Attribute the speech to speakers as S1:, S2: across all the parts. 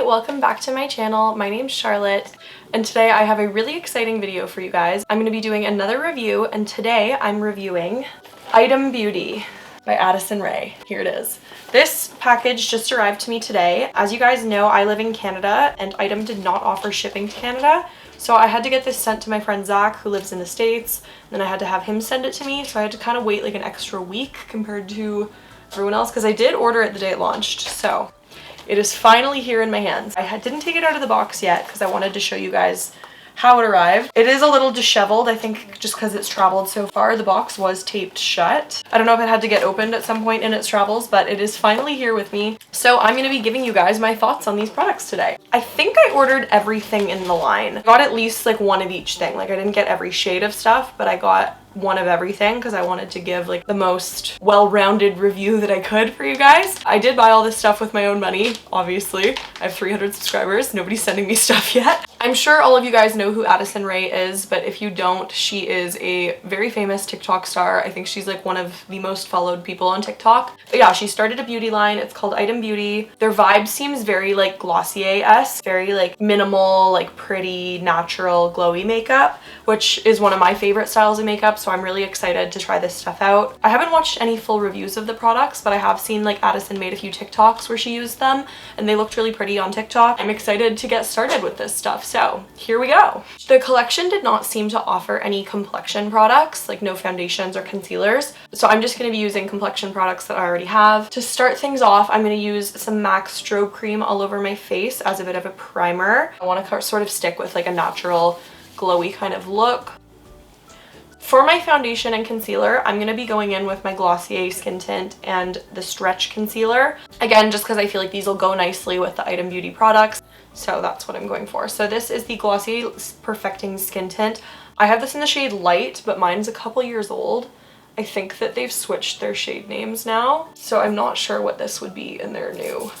S1: welcome back to my channel. My name's Charlotte, and today I have a really exciting video for you guys. I'm going to be doing another review, and today I'm reviewing Item Beauty by Addison Rae. Here it is. This package just arrived to me today. As you guys know, I live in Canada, and Item did not offer shipping to Canada, so I had to get this sent to my friend Zach, who lives in the States, and then I had to have him send it to me, so I had to kind of wait like an extra week compared to everyone else, because I did order it the day it launched, so it is finally here in my hands. I didn't take it out of the box yet because I wanted to show you guys how it arrived. It is a little disheveled, I think, just because it's traveled so far. The box was taped shut. I don't know if it had to get opened at some point in its travels, but it is finally here with me. So I'm going to be giving you guys my thoughts on these products today. I think I ordered everything in the line. I got at least like one of each thing. Like I didn't get every shade of stuff, but I got one of everything because I wanted to give like the most well-rounded review that I could for you guys. I did buy all this stuff with my own money, obviously. I have 300 subscribers. Nobody's sending me stuff yet. I'm sure all of you guys know who Addison Rae is, but if you don't, she is a very famous TikTok star. I think she's like one of the most followed people on TikTok. But yeah, she started a beauty line. It's called Item Beauty. Their vibe seems very like Glossier-esque, very like minimal, like pretty, natural, glowy makeup, which is one of my favorite styles of makeup. So I'm really excited to try this stuff out. I haven't watched any full reviews of the products, but I have seen like Addison made a few TikToks where she used them and they looked really pretty on TikTok. I'm excited to get started with this stuff. So here we go. The collection did not seem to offer any complexion products, like no foundations or concealers. So I'm just going to be using complexion products that I already have. To start things off, I'm going to use some MAC Strobe Cream all over my face as a bit of a primer. I want to sort of stick with like a natural glowy kind of look. For my foundation and concealer, I'm going to be going in with my Glossier Skin Tint and the Stretch Concealer. Again, just because I feel like these will go nicely with the Item Beauty products. So that's what I'm going for. So this is the Glossier Perfecting Skin Tint. I have this in the shade Light, but mine's a couple years old. I think that they've switched their shade names now, so I'm not sure what this would be in their new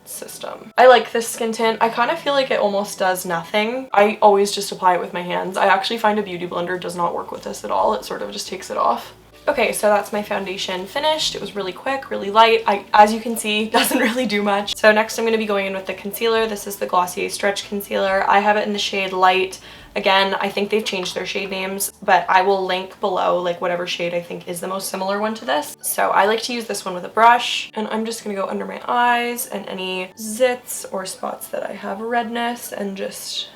S1: system. I like this skin tint. I kind of feel like it almost does nothing. I always just apply it with my hands. I actually find a beauty blender does not work with this at all. It sort of just takes it off. Okay, so that's my foundation finished. It was really quick, really light. As you can see, doesn't really do much. So next I'm going to be going in with the concealer. This is the Glossier Stretch Concealer. I have it in the shade Light. Again, I think they've changed their shade names, but I will link below like whatever shade I think is the most similar one to this. So I like to use this one with a brush, and I'm just gonna go under my eyes and any zits or spots that I have redness and just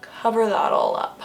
S1: cover that all up.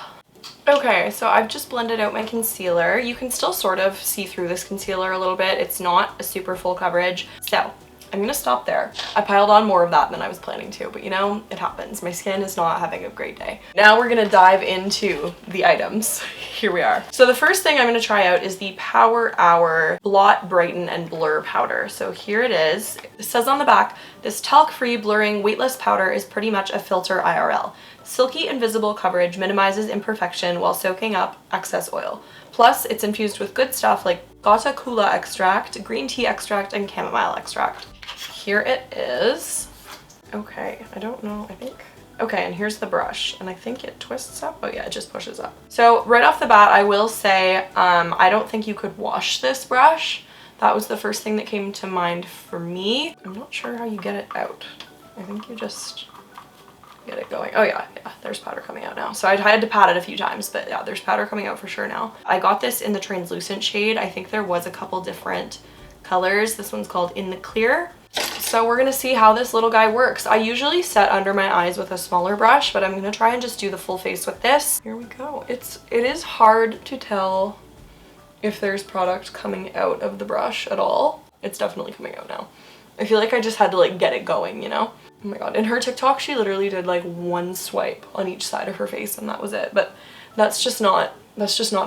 S1: Okay, so I've just blended out my concealer. You can still sort of see through this concealer a little bit. It's not a super full coverage. So I'm gonna stop there. I piled on more of that than I was planning to, but you know, it happens. My skin is not having a great day. Now we're gonna dive into the items. Here we are. So the first thing I'm gonna try out is the Power Hour Blot, Brighten, and Blur Powder. So here it is. It says on the back, this talc-free blurring weightless powder is pretty much a filter IRL. Silky invisible coverage minimizes imperfection while soaking up excess oil. Plus, it's infused with good stuff like Gata Kula extract, green tea extract, and chamomile extract. Here it is. Okay, I don't know, I think. Okay, and here's the brush, and I think it twists up. Oh yeah, it just pushes up. So right off the bat, I will say, I don't think you could wash this brush. That was the first thing that came to mind for me. I'm not sure how you get it out. I think you just get it going. Oh yeah, there's powder coming out now. So I had to pat it a few times, but yeah, there's powder coming out for sure now. I got this in the translucent shade. I think there was a couple different colors. This one's called In the Clear. So we're gonna see how this little guy works. I usually set under my eyes with a smaller brush, but I'm gonna try and just do the full face with this. Here we go. It is hard to tell if there's product coming out of the brush at all. It's definitely coming out now. I feel like I just had to like get it going, you know? Oh my god, in her TikTok she literally did like one swipe on each side of her face and that was it. But that's just not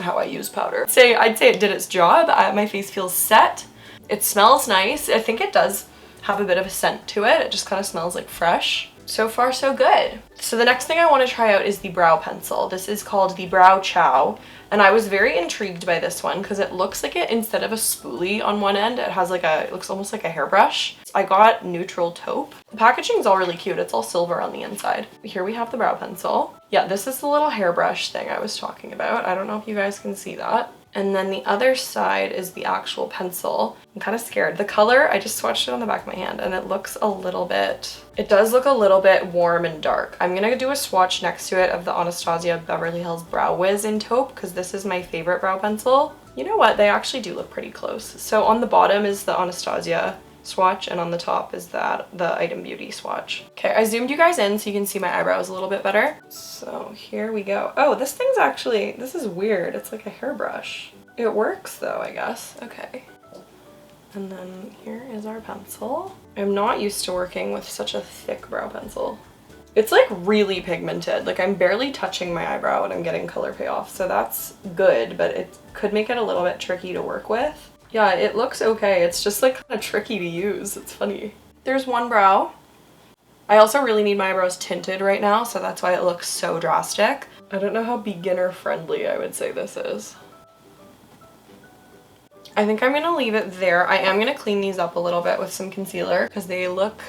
S1: how I use powder. I'd say it did its job. My face feels set. It smells nice. I think it does have a bit of a scent to it. It just kind of smells like fresh. So far so good. So the next thing I want to try out is the brow pencil. This is called the Brow Chow, and I was very intrigued by this one because it looks like it, instead of a spoolie on one end, it has like it looks almost like a hairbrush. I got neutral taupe. The packaging's all really cute. It's all silver on the inside. Here we have the brow pencil. Yeah, this is the little hairbrush thing I was talking about. I don't know if you guys can see that. And then the other side is the actual pencil. I'm kind of scared. The color, I just swatched it on the back of my hand and it looks a little bit, it does look a little bit warm and dark. I'm gonna do a swatch next to it of the Anastasia Beverly Hills Brow Wiz in Taupe because this is my favorite brow pencil. You know what? They actually do look pretty close. So on the bottom is the Anastasia swatch and on the top is the Item Beauty swatch. Okay, I zoomed you guys in so you can see my eyebrows a little bit better. So here we go. Oh, this thing's actually, this is weird. It's like a hairbrush. It works though, I guess. Okay. And then here is our pencil. I'm not used to working with such a thick brow pencil. It's like really pigmented. Like I'm barely touching my eyebrow and I'm getting color payoff. So that's good, but it could make it a little bit tricky to work with. Yeah, it looks okay. It's just like kind of tricky to use. It's funny. There's one brow. I also really need my eyebrows tinted right now, so that's why it looks so drastic. I don't know how beginner friendly I would say this is. I think I'm gonna leave it there. I am gonna clean these up a little bit with some concealer because they look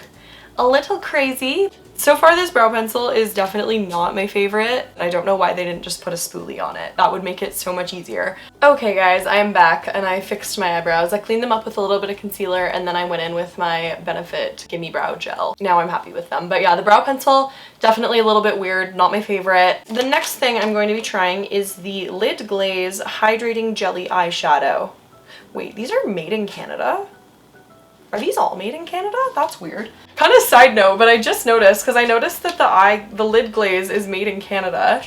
S1: a little crazy. So far this brow pencil is definitely not my favorite. I don't know why they didn't just put a spoolie on it. That would make it so much easier. Okay guys, I am back and I fixed my eyebrows. I cleaned them up with a little bit of concealer and then I went in with my Benefit Gimme Brow Gel. Now I'm happy with them. But yeah, the brow pencil, definitely a little bit weird, not my favorite. The next thing I'm going to be trying is the Lid Glaze Hydrating Jelly Eyeshadow. Wait, these are made in Canada? Are these all made in Canada? That's weird. Kind of side note, but I just noticed because I noticed that the lid glaze is made in Canada.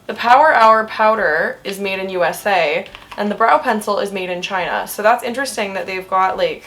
S1: The Power Hour powder is made in USA and the brow pencil is made in China. So that's interesting that they've got like,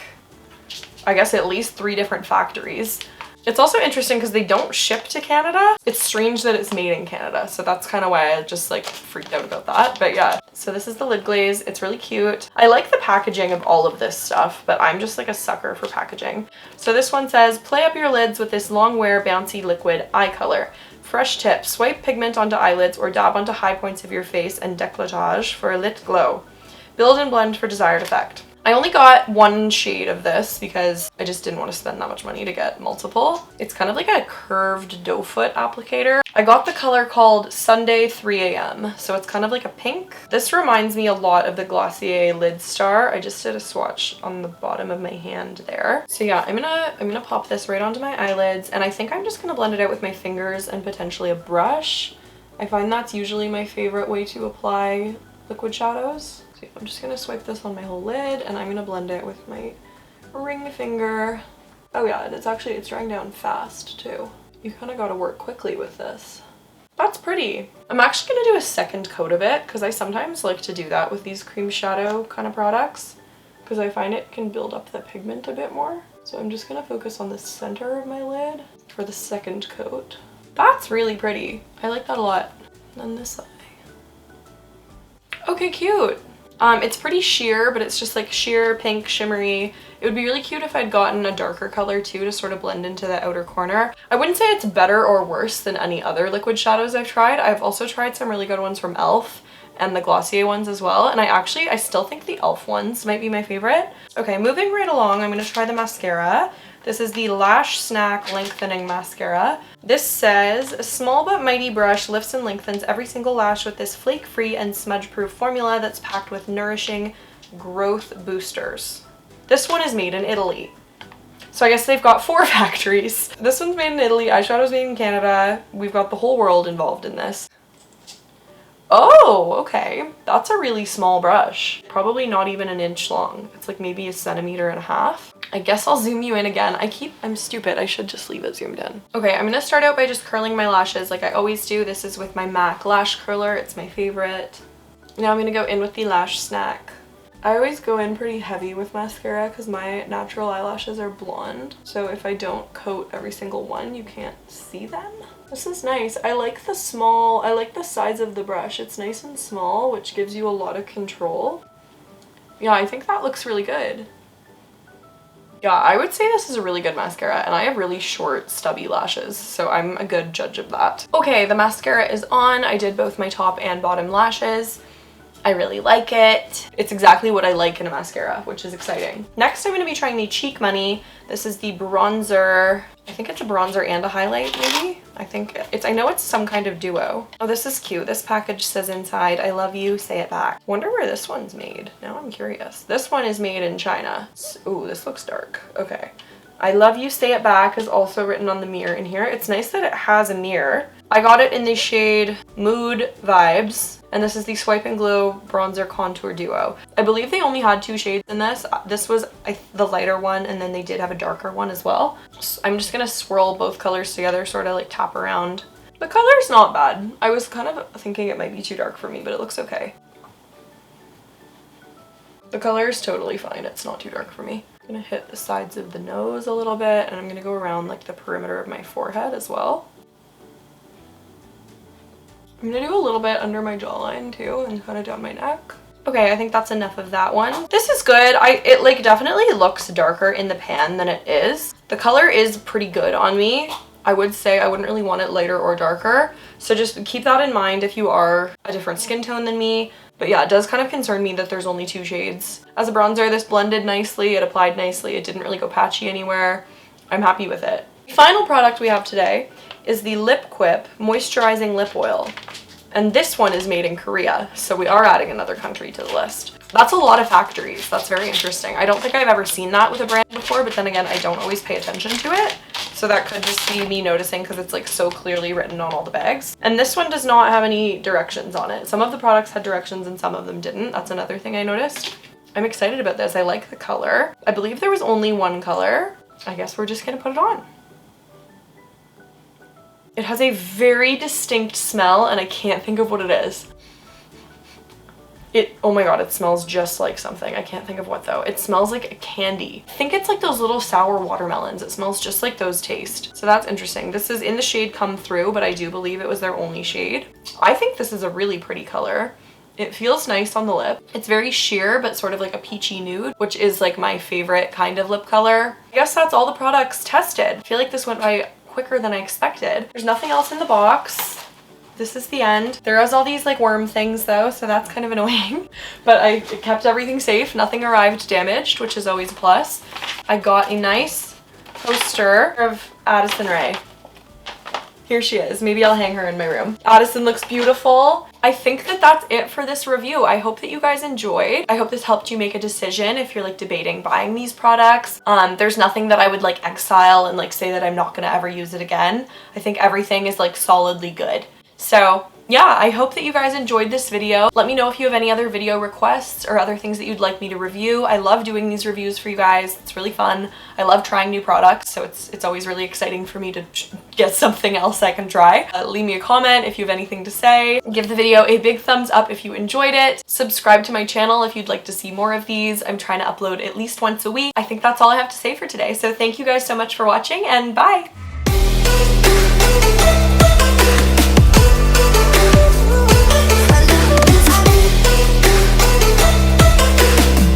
S1: I guess at least 3 different factories. It's also interesting because they don't ship to Canada. It's strange that it's made in Canada. So that's kind of why I just like freaked out about that. But yeah, so this is the lid glaze. It's really cute. I like the packaging of all of this stuff, but I'm just like a sucker for packaging. So this one says, play up your lids with this long wear bouncy liquid eye color. Fresh tip, swipe pigment onto eyelids or dab onto high points of your face and décolletage for a lit glow. Build and blend for desired effect. I only got 1 shade of this because I just didn't want to spend that much money to get multiple. It's kind of like a curved doe foot applicator. I got the color called Sunday 3 AM, so it's kind of like a pink. This reminds me a lot of the Glossier Lid Star. I just did a swatch on the bottom of my hand there. So yeah, I'm gonna pop this right onto my eyelids and I think I'm just gonna blend it out with my fingers and potentially a brush. I find that's usually my favorite way to apply liquid shadows. So I'm just gonna swipe this on my whole lid and I'm gonna blend it with my ring finger. Oh yeah, and it's drying down fast too. You kind of gotta work quickly with this. That's pretty. I'm actually gonna do a second coat of it because I sometimes like to do that with these cream shadow kind of products because I find it can build up the pigment a bit more. So I'm just gonna focus on the center of my lid for the second coat. That's really pretty. I like that a lot. And then this side. Okay, cute. It's pretty sheer, but it's just like sheer, pink, shimmery. It would be really cute if I'd gotten a darker color too to sort of blend into the outer corner. I wouldn't say it's better or worse than any other liquid shadows I've tried. I've also tried some really good ones from e.l.f. and the Glossier ones as well. And I still think the e.l.f. ones might be my favorite. Okay, moving right along, I'm gonna try the mascara. This is the Lash Snack Lengthening Mascara. This says, a small but mighty brush lifts and lengthens every single lash with this flake-free and smudge-proof formula that's packed with nourishing growth boosters. This one is made in Italy. So I guess they've got 4 factories. This one's made in Italy, eyeshadow's made in Canada. We've got the whole world involved in this. Oh, okay. That's a really small brush. Probably not even an inch long. It's like maybe 1.5 centimeters. I guess I'll zoom you in again. I'm stupid. I should just leave it zoomed in. Okay, I'm gonna start out by just curling my lashes like I always do. This is with my MAC lash curler. It's my favorite. Now I'm gonna go in with the Lash Snack. I always go in pretty heavy with mascara because my natural eyelashes are blonde. So if I don't coat every single one, you can't see them. This is nice. I like the size of the brush. It's nice and small, which gives you a lot of control. Yeah, I think that looks really good. Yeah, I would say this is a really good mascara, and I have really short, stubby lashes, so I'm a good judge of that. Okay, the mascara is on. I did both my top and bottom lashes. I really like it. It's exactly what I like in a mascara, which is exciting. Next, I'm going to be trying the Cheek Money. This is the bronzer I think it's a bronzer and a highlight, maybe? I know it's some kind of duo. Oh, this is cute. This package says inside, I love you, say it back. Wonder where this one's made. Now I'm curious. This one is made in China. Ooh, this looks dark. Okay. I love you, say it back is also written on the mirror in here. It's nice that it has a mirror. I got it in the shade Mood Vibes, and this is the Swipe and Glow Bronzer Contour Duo. I believe they only had 2 shades in this. This was the lighter one, and then they did have a darker one as well. So I'm just gonna swirl both colors together, sort of like tap around. The color's not bad. I was kind of thinking it might be too dark for me, but it looks okay. The color is totally fine. It's not too dark for me. I'm gonna hit the sides of the nose a little bit, and I'm gonna go around like the perimeter of my forehead as well. I'm gonna do a little bit under my jawline too and kind of down my neck. Okay, I think that's enough of that one. This is good. It like definitely looks darker in the pan than it is. The color is pretty good on me. I would say I wouldn't really want it lighter or darker. So just keep that in mind if you are a different skin tone than me. But yeah, it does kind of concern me that there's only 2 shades. As a bronzer, this blended nicely, it applied nicely, it didn't really go patchy anywhere. I'm happy with it. The final product we have today is the Lip Quip Moisturizing Lip Oil. And this one is made in Korea, so we are adding another country to the list. That's a lot of factories. That's very interesting. I don't think I've ever seen that with a brand before, but then again, I don't always pay attention to it. So that could just be me noticing because it's like so clearly written on all the bags. And this one does not have any directions on it. Some of the products had directions and some of them didn't. That's another thing I noticed. I'm excited about this. I like the color. I believe there was only 1 color. I guess we're just gonna put it on. It has a very distinct smell and I can't think of what it is. Oh my god, it smells just like something. I can't think of what though. It smells like a candy. I think it's like those little sour watermelons. It smells just like those taste. So that's interesting. This is in the shade Come Through, but I do believe it was their only shade. I think this is a really pretty color. It feels nice on the lip. It's very sheer, but sort of like a peachy nude, which is like my favorite kind of lip color. I guess that's all the products tested. I feel like this went by quicker than I expected. There's nothing else in the box. This is the end. There is all these like worm things though, so that's kind of annoying. But I kept everything safe. Nothing arrived damaged, which is always a plus. I got a nice poster of Addison Rae. Here she is. Maybe I'll hang her in my room. Addison looks beautiful. I think that that's it for this review. I hope that you guys enjoyed. I hope this helped you make a decision if you're like debating buying these products. There's nothing that I would like exile and like say that I'm not gonna ever use it again. I think everything is like solidly good. So yeah, I hope that you guys enjoyed this video. Let me know if you have any other video requests or other things that you'd like me to review. I love doing these reviews for you guys. It's really fun. I love trying new products, so it's always really exciting for me to get something else I can try. Leave me a comment if you have anything to say. Give the video a big thumbs up if you enjoyed it. Subscribe to my channel if you'd like to see more of these. I'm trying to upload at least once a week. I think that's all I have to say for today. So thank you guys so much for watching and bye!